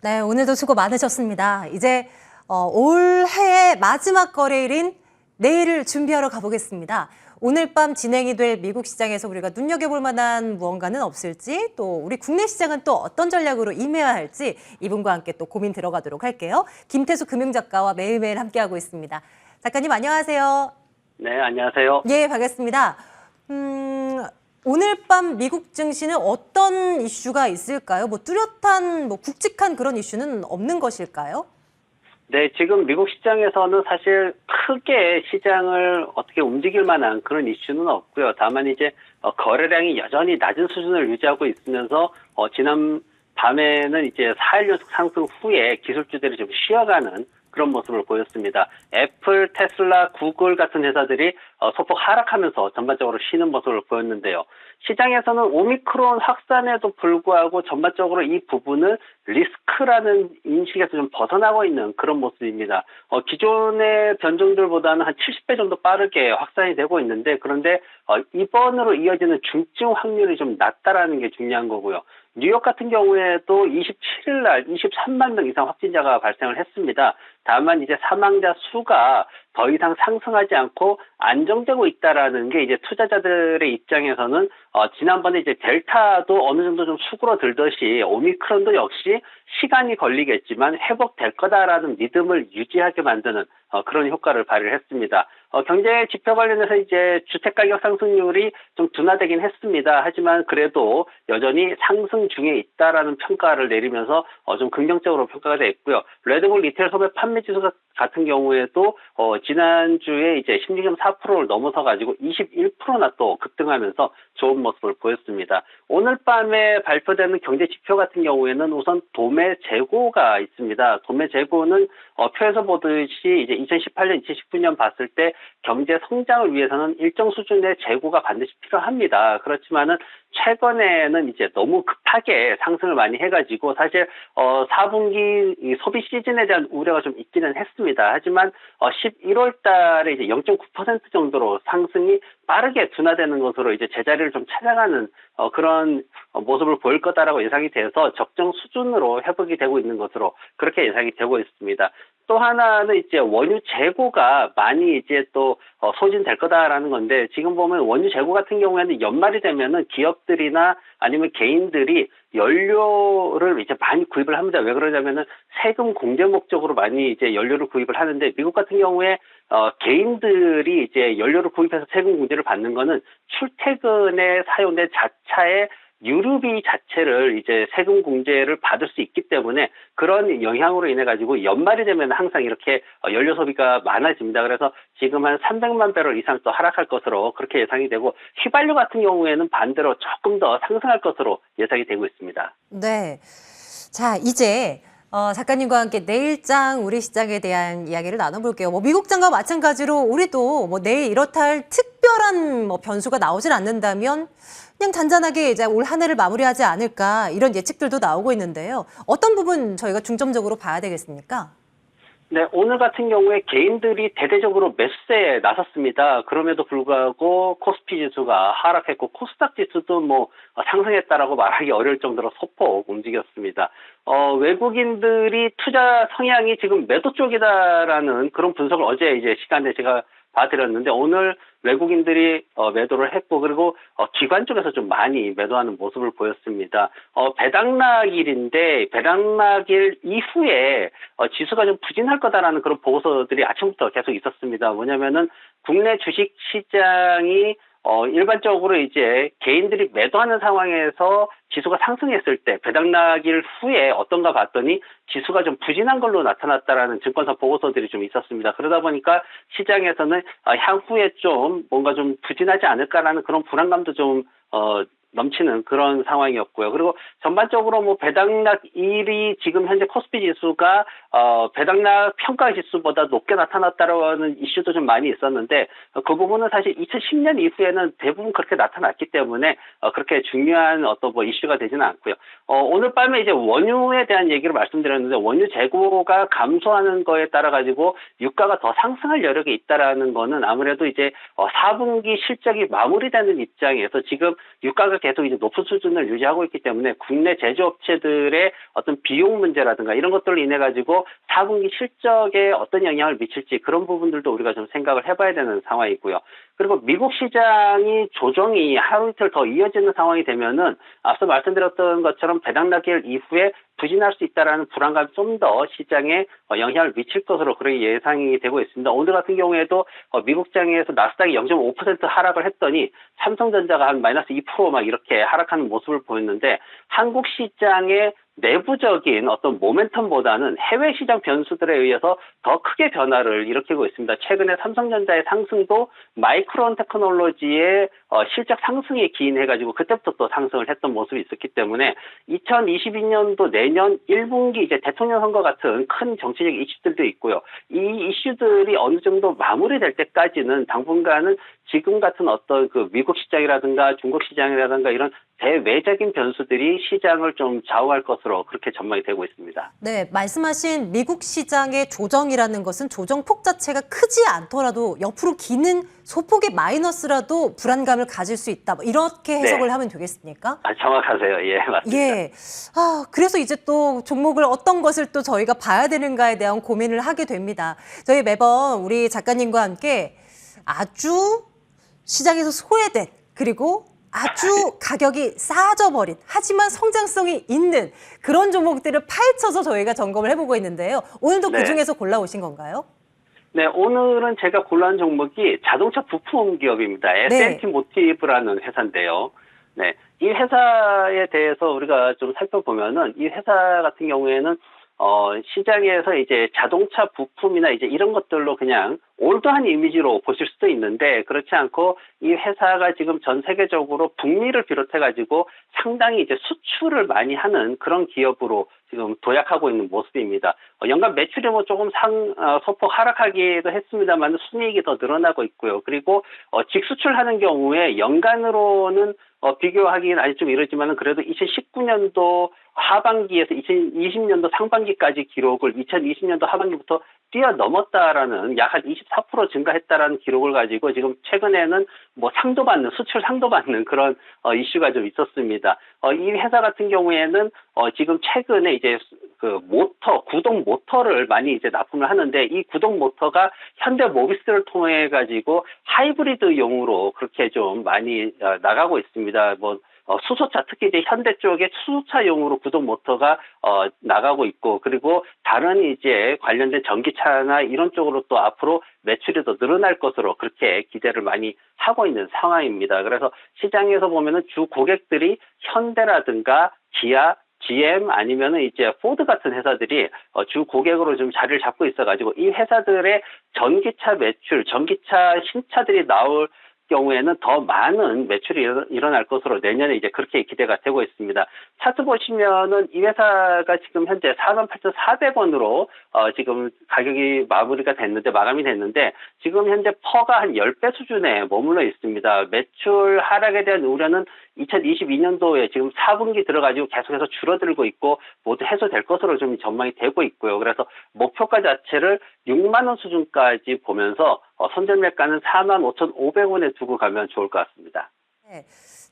네, 오늘도 수고 많으셨습니다. 이제 올해의 마지막 거래일인 내일을 준비하러 가보겠습니다. 오늘 밤 진행이 될 미국 시장에서 우리가 눈여겨볼 만한 무언가는 없을지, 또 우리 국내 시장은 또 어떤 전략으로 임해야 할지 이분과 함께 또 고민 들어가도록 할게요. 김태수 금융작가와 매일매일 함께하고 있습니다. 작가님 안녕하세요. 네, 안녕하세요. 예, 반갑습니다. 오늘 밤 미국 증시는 어떤 이슈가 있을까요? 뚜렷한, 굵직한 그런 이슈는 없는 것일까요? 네, 지금 미국 시장에서는 사실 크게 시장을 어떻게 움직일 만한 그런 이슈는 없고요. 다만 이제 거래량이 여전히 낮은 수준을 유지하고 있으면서 지난 밤에는 이제 4일 연속 상승 후에 기술주들이 좀 쉬어가는 그런 모습을 보였습니다. 애플, 테슬라, 구글 같은 회사들이 소폭 하락하면서 전반적으로 쉬는 모습을 보였는데요. 시장에서는 오미크론 확산에도 불구하고 전반적으로 이 부분을 리스크라는 인식에서 좀 벗어나고 있는 그런 모습입니다. 기존의 변종들보다는 한 70배 정도 빠르게 확산이 되고 있는데, 그런데 이번으로 이어지는 중증 확률이 좀 낮다라는 게 중요한 거고요. 뉴욕 같은 경우에도 27일 날 23만 명 이상 확진자가 발생을 했습니다. 다만 이제 사망자 수가 더 이상 상승하지 않고 안정되고 있다라는 게 이제 투자자들의 입장에서는 지난번에 이제 델타도 어느 정도 좀 수그러들듯이 오미크론도 역시 시간이 걸리겠지만 회복될 거다라는 믿음을 유지하게 만드는 그런 효과를 발휘했습니다. 경제 지표 관련해서 이제 주택가격 상승률이 좀 둔화되긴 했습니다. 하지만 그래도 여전히 상승 중에 있다라는 평가를 내리면서 좀 긍정적으로 평가가 됐고요. 레드불 리테일 소매 판매 지수 같은 경우에도 지난주에 이제 16.4%를 넘어서 가지고 21%나 또 급등하면서 좋은 모습을 보였습니다. 오늘 밤에 발표되는 경제 지표 같은 경우에는 우선 도매 재고가 있습니다. 도매 재고는 표에서 보듯이 이제 2018년, 2019년 봤을 때 경제 성장을 위해서는 일정 수준의 재고가 반드시 필요합니다. 그렇지만은 최근에는 이제 너무 급하게 상승을 많이 해가지고 사실 4분기 이 소비 시즌에 대한 우려가 좀 있기는 했습니다. 하지만 11월 달에 이제 0.9% 정도로 상승이 빠르게 둔화되는 것으로 이제 제자리를 좀 찾아가는 그런 모습을 보일 거다라고 예상이 돼서 적정 수준으로 회복이 되고 있는 것으로 그렇게 예상이 되고 있습니다. 또 하나는 이제 원유 재고가 많이 이제 또 소진될 거다라는 건데, 지금 보면 원유 재고 같은 경우에는 연말이 되면은 기업들이나 아니면 개인들이 연료를 이제 많이 구입을 합니다. 왜 그러냐면은 세금 공제 목적으로 많이 이제 연료를 구입을 하는데, 미국 같은 경우에 개인들이 이제 연료를 구입해서 세금 공제를 받는 거는 출퇴근에 사용된 자차의 유류비 자체를 이제 세금 공제를 받을 수 있기 때문에 그런 영향으로 인해 가지고 연말이 되면 항상 이렇게 연료 소비가 많아집니다. 그래서 지금 한 300만 배럴 이상 또 하락할 것으로 그렇게 예상이 되고, 휘발유 같은 경우에는 반대로 조금 더 상승할 것으로 예상이 되고 있습니다. 네. 자, 이제 작가님과 함께 내일장 우리 시장에 대한 이야기를 나눠볼게요. 미국장과 마찬가지로 우리도 내일 이렇다 할 특별한 변수가 나오질 않는다면 그냥 잔잔하게 이제 올 한 해를 마무리하지 않을까, 이런 예측들도 나오고 있는데요. 어떤 부분 저희가 중점적으로 봐야 되겠습니까? 네, 오늘 같은 경우에 개인들이 대대적으로 매수세에 나섰습니다. 그럼에도 불구하고 코스피 지수가 하락했고 코스닥 지수도 상승했다라고 말하기 어려울 정도로 소폭 움직였습니다. 외국인들이 투자 성향이 지금 매도 쪽이다라는 그런 분석을 어제 이제 시간에 제가 봐드렸는데, 오늘 외국인들이 매도를 했고, 그리고 기관 쪽에서 좀 많이 매도하는 모습을 보였습니다. 배당락일인데 배당락일 이후에 지수가 좀 부진할 거다라는 그런 보고서들이 아침부터 계속 있었습니다. 뭐냐면은 국내 주식 시장이 일반적으로 이제 개인들이 매도하는 상황에서 지수가 상승했을 때 배당락일 후에 어떤가 봤더니 지수가 좀 부진한 걸로 나타났다라는 증권사 보고서들이 좀 있었습니다. 그러다 보니까 시장에서는 향후에 좀 뭔가 좀 부진하지 않을까라는 그런 불안감도 좀 넘치는 그런 상황이었고요. 그리고 전반적으로 배당락일이 지금 현재 코스피 지수가 배당락 평가 지수보다 높게 나타났다라는 이슈도 좀 많이 있었는데, 그 부분은 사실 2010년 이후에는 대부분 그렇게 나타났기 때문에 그렇게 중요한 이슈가 되지는 않고요. 오늘 밤에 이제 원유에 대한 얘기를 말씀드렸는데, 원유 재고가 감소하는 거에 따라 가지고 유가가 더 상승할 여력이 있다라는 거는 아무래도 이제 4분기 실적이 마무리되는 입장에서 지금 유가가 계속 이제 높은 수준을 유지하고 있기 때문에 국내 제조업체들의 어떤 비용 문제라든가 이런 것들로 인해 가지고 4분기 실적에 어떤 영향을 미칠지 그런 부분들도 우리가 좀 생각을 해봐야 되는 상황이고요. 그리고 미국 시장이 조정이 하루 이틀 더 이어지는 상황이 되면은 앞서 말씀드렸던 것처럼 배당 낙일 이후에 부진할 수 있다라는 불안감이 좀 더 시장에 영향을 미칠 것으로 그렇게 예상이 되고 있습니다. 오늘 같은 경우에도 미국 시장에서 나스닥이 0.5% 하락을 했더니 삼성전자가 한 마이너스 2%막 이렇게 하락하는 모습을 보였는데 한국 시장의 내부적인 어떤 모멘텀보다는 해외 시장 변수들에 의해서 더 크게 변화를 일으키고 있습니다. 최근에 삼성전자의 상승도 마이크론 테크놀로지의 실적 상승에 기인해가지고 그때부터 또 상승을 했던 모습이 있었기 때문에 2022년도 내년 1분기 이제 대통령 선거 같은 큰 정치적 이슈들도 있고요. 이 이슈들이 어느 정도 마무리될 때까지는 당분간은 지금 같은 어떤 그 미국 시장이라든가 중국 시장이라든가 이런 대외적인 변수들이 시장을 좀 좌우할 것으로 그렇게 전망이 되고 있습니다. 네, 말씀하신 미국 시장의 조정이라는 것은 조정폭 자체가 크지 않더라도 옆으로 기는 소폭의 마이너스라도 불안감을 가질 수 있다. 뭐 이렇게 해석을 하면 되겠습니까? 정확하세요. 예, 맞습니다. 예. 그래서 이제 또 종목을 어떤 것을 또 저희가 봐야 되는가에 대한 고민을 하게 됩니다. 저희 매번 우리 작가님과 함께 아주 시장에서 소외된 그리고 아주 가격이 싸져버린 하지만 성장성이 있는 그런 종목들을 파헤쳐서 저희가 점검을 해보고 있는데요. 오늘도 네. 그중에서 골라오신 건가요? 네, 오늘은 제가 골라온 종목이 자동차 부품 기업입니다. S&T 모티브라는 회사인데요. 네, 이 회사에 대해서 우리가 좀 살펴보면은 이 회사 같은 경우에는 시장에서 이제 자동차 부품이나 이제 이런 것들로 그냥 올드한 이미지로 보실 수도 있는데 그렇지 않고 이 회사가 지금 전 세계적으로 북미를 비롯해가지고 상당히 이제 수출을 많이 하는 그런 기업으로 지금 도약하고 있는 모습입니다. 연간 매출이 뭐 조금 소폭 하락하기도 했습니다만 순이익이 더 늘어나고 있고요. 그리고 직수출하는 경우에 연간으로는 비교하기는 아직 좀 이르지만은 그래도 2019년도 하반기에서 2020년도 상반기까지 기록을 2020년도 하반기부터 뛰어넘었다라는 약 한 24% 증가했다라는 기록을 가지고 지금 최근에는 뭐 수출 상도 받는 그런 이슈가 좀 있었습니다. 이 회사 같은 경우에는 지금 최근에 이제 그 구동 모터를 많이 이제 납품을 하는데 이 구동 모터가 현대 모비스를 통해 가지고 하이브리드용으로 그렇게 좀 많이 나가고 있습니다. 수소차, 특히 이제 현대 쪽에 수소차용으로 구동 모터가 나가고 있고, 그리고 다른 이제 관련된 전기차나 이런 쪽으로 또 앞으로 매출이 더 늘어날 것으로 그렇게 기대를 많이 하고 있는 상황입니다. 그래서 시장에서 보면은 주 고객들이 현대라든가 기아, GM 아니면은 이제 포드 같은 회사들이 주 고객으로 좀 자리를 잡고 있어가지고 이 회사들의 전기차 매출, 전기차 신차들이 나올 경우에는 더 많은 매출이 일어날 것으로 내년에 이제 그렇게 기대가 되고 있습니다. 차트 보시면은 이 회사가 지금 현재 48,400원으로 지금 가격이 마감이 됐는데 지금 현재 퍼가 한 10배 수준에 머물러 있습니다. 매출 하락에 대한 우려는 2022년도에 지금 4분기 들어가지고 계속해서 줄어들고 있고 모두 해소될 것으로 좀 전망이 되고 있고요. 그래서 목표가 자체를 6만 원 수준까지 보면서 선전 매가는 45,500원에 두고 가면 좋을 것 같습니다. 네.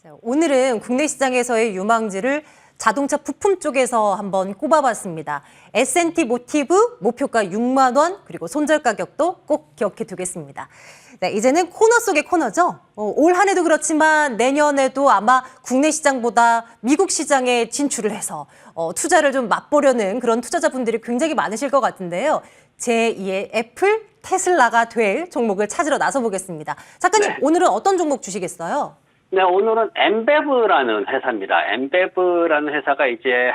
자, 오늘은 국내 시장에서의 유망주를 자동차 부품 쪽에서 한번 꼽아봤습니다. S&T 모티브 목표가 6만 원 그리고 손절 가격도 꼭 기억해 두겠습니다. 자, 이제는 코너 속의 코너죠. 올 한 해도 그렇지만 내년에도 아마 국내 시장보다 미국 시장에 진출을 해서 투자를 좀 맛보려는 그런 투자자분들이 굉장히 많으실 것 같은데요. 제2의 애플, 테슬라가 될 종목을 찾으러 나서보겠습니다. 작가님, 네. 오늘은 어떤 종목 주시겠어요? 네, 오늘은 엠베브라는 회사입니다. 엠베브라는 회사가 이제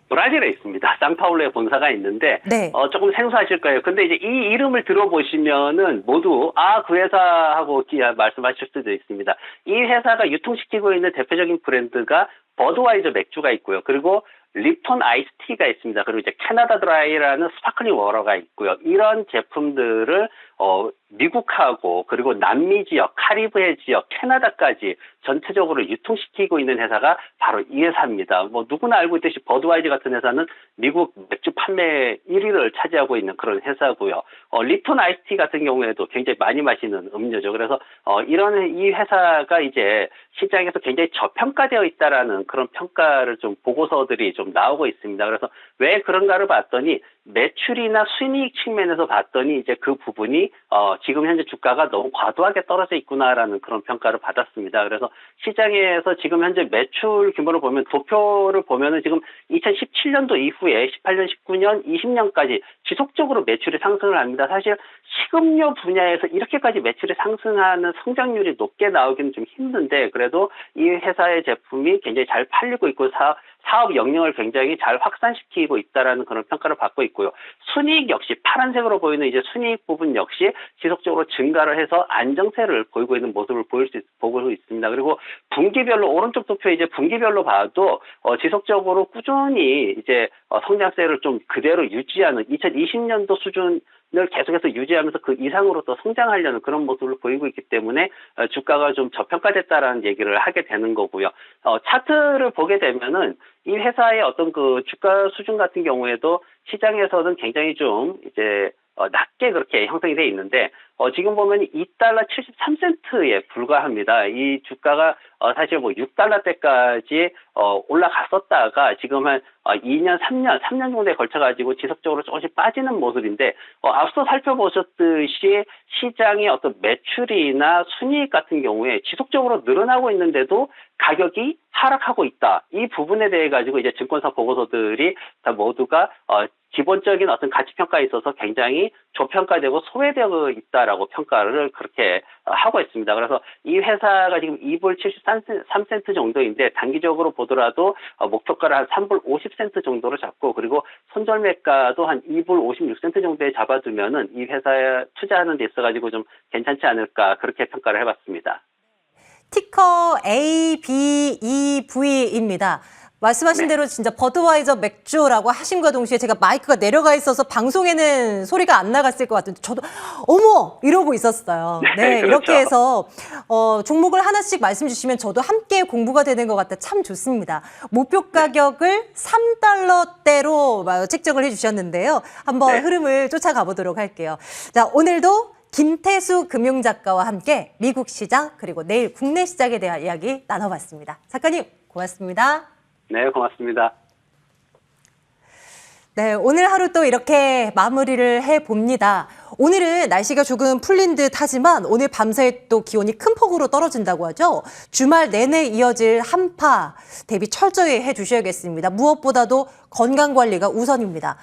브라질에 있습니다. 상파울루에 본사가 있는데 네. 조금 생소하실 거예요. 근데 이제 이 이름을 들어보시면은 모두 그 회사하고 말씀하실 수도 있습니다. 이 회사가 유통시키고 있는 대표적인 브랜드가 버드와이저 맥주가 있고요. 그리고 립톤 아이스티가 있습니다. 그리고 이제 캐나다 드라이라는 스파클링 워터가 있고요. 이런 제품들을 미국하고 그리고 남미 지역, 카리브해 지역, 캐나다까지 전체적으로 유통시키고 있는 회사가 바로 이 회사입니다. 뭐 누구나 알고 있듯이 버드와이저 같은 회사는 미국 맥주 판매 1위를 차지하고 있는 그런 회사고요. 리톤 아이스티 같은 경우에도 굉장히 많이 마시는 음료죠. 그래서 이런 이 회사가 이제 시장에서 굉장히 저평가되어 있다라는 그런 평가를 좀 보고서들이 좀 나오고 있습니다. 그래서 왜 그런가를 봤더니 매출이나 순이익 측면에서 봤더니 이제 그 부분이 지금 현재 주가가 너무 과도하게 떨어져 있구나라는 그런 평가를 받았습니다. 그래서 시장에서 지금 현재 매출 규모를 보면 도표를 보면은 지금 2017년도 이후에 18년, 19년, 20년까지 지속적으로 매출이 상승을 합니다. 사실 식음료 분야에서 이렇게까지 매출이 상승하는 성장률이 높게 나오기는 좀 힘든데 그래도 이 회사의 제품이 굉장히 잘 팔리고 있고 사업 역량을 굉장히 잘 확산시키고 있다라는 그런 평가를 받고 있고요. 순이익 역시 파란색으로 보이는 이제 순이익 부분 역시 지속적으로 증가를 해서 안정세를 보이고 있는 모습을 보고 있습니다. 그리고 분기별로 오른쪽 도표 이제 분기별로 봐도 지속적으로 꾸준히 이제 성장세를 좀 그대로 유지하는 2020년도 수준을 계속해서 유지하면서 그 이상으로 또 성장하려는 그런 모습을 보이고 있기 때문에 주가가 좀 저평가됐다라는 얘기를 하게 되는 거고요. 차트를 보게 되면은 이 회사의 어떤 그 주가 수준 같은 경우에도 시장에서는 굉장히 좀 이제 낮게 그렇게 형성이 돼 있는데 지금 보면 2달러 73센트에 불과합니다. 이 주가가 사실 뭐 6달러 때까지 올라갔었다가 지금 한 2년, 3년 정도에 걸쳐가지고 지속적으로 조금씩 빠지는 모습인데 앞서 살펴보셨듯이 시장의 어떤 매출이나 순이익 같은 경우에 지속적으로 늘어나고 있는데도 가격이 하락하고 있다. 이 부분에 대해 가지고 이제 증권사 보고서들이 다 모두가 기본적인 어떤 가치 평가에 있어서 굉장히 저평가되고 소외되어 있다라고 평가를 그렇게 하고 있습니다. 그래서 이 회사가 지금 2불 73센트 정도인데 단기적으로 보더라도 목표가를 한 3불 50센트 정도로 잡고 그리고 손절매가도 한 2불 56센트 정도에 잡아두면은 이 회사에 투자하는 데 있어가지고 좀 괜찮지 않을까 그렇게 평가를 해봤습니다. 티커 ABEV입니다. 말씀하신 대로 진짜 버드와이저 맥주라고 하심과 동시에 제가 마이크가 내려가 있어서 방송에는 소리가 안 나갔을 것 같은데 저도 어머 이러고 있었어요. 네, 그렇죠. 이렇게 해서 종목을 하나씩 말씀 주시면 저도 함께 공부가 되는 것 같아 참 좋습니다. 목표 가격을 3달러대로 책정을 해주셨는데요. 한번 흐름을 쫓아가 보도록 할게요. 자, 오늘도 김태수 금융작가와 함께 미국 시장 그리고 내일 국내 시장에 대한 이야기 나눠봤습니다. 작가님 고맙습니다. 네, 고맙습니다. 네, 오늘 하루 또 이렇게 마무리를 해봅니다. 오늘은 날씨가 조금 풀린 듯 하지만 오늘 밤새 또 기온이 큰 폭으로 떨어진다고 하죠. 주말 내내 이어질 한파 대비 철저히 해주셔야겠습니다. 무엇보다도 건강관리가 우선입니다.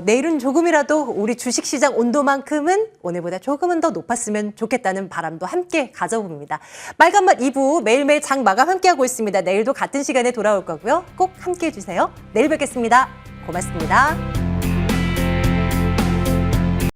내일은 조금이라도 우리 주식시장 온도만큼은 오늘보다 조금은 더 높았으면 좋겠다는 바람도 함께 가져봅니다. 빨간맛 2부 매일매일 장 마감 함께하고 있습니다. 내일도 같은 시간에 돌아올 거고요. 꼭 함께해 주세요. 내일 뵙겠습니다. 고맙습니다.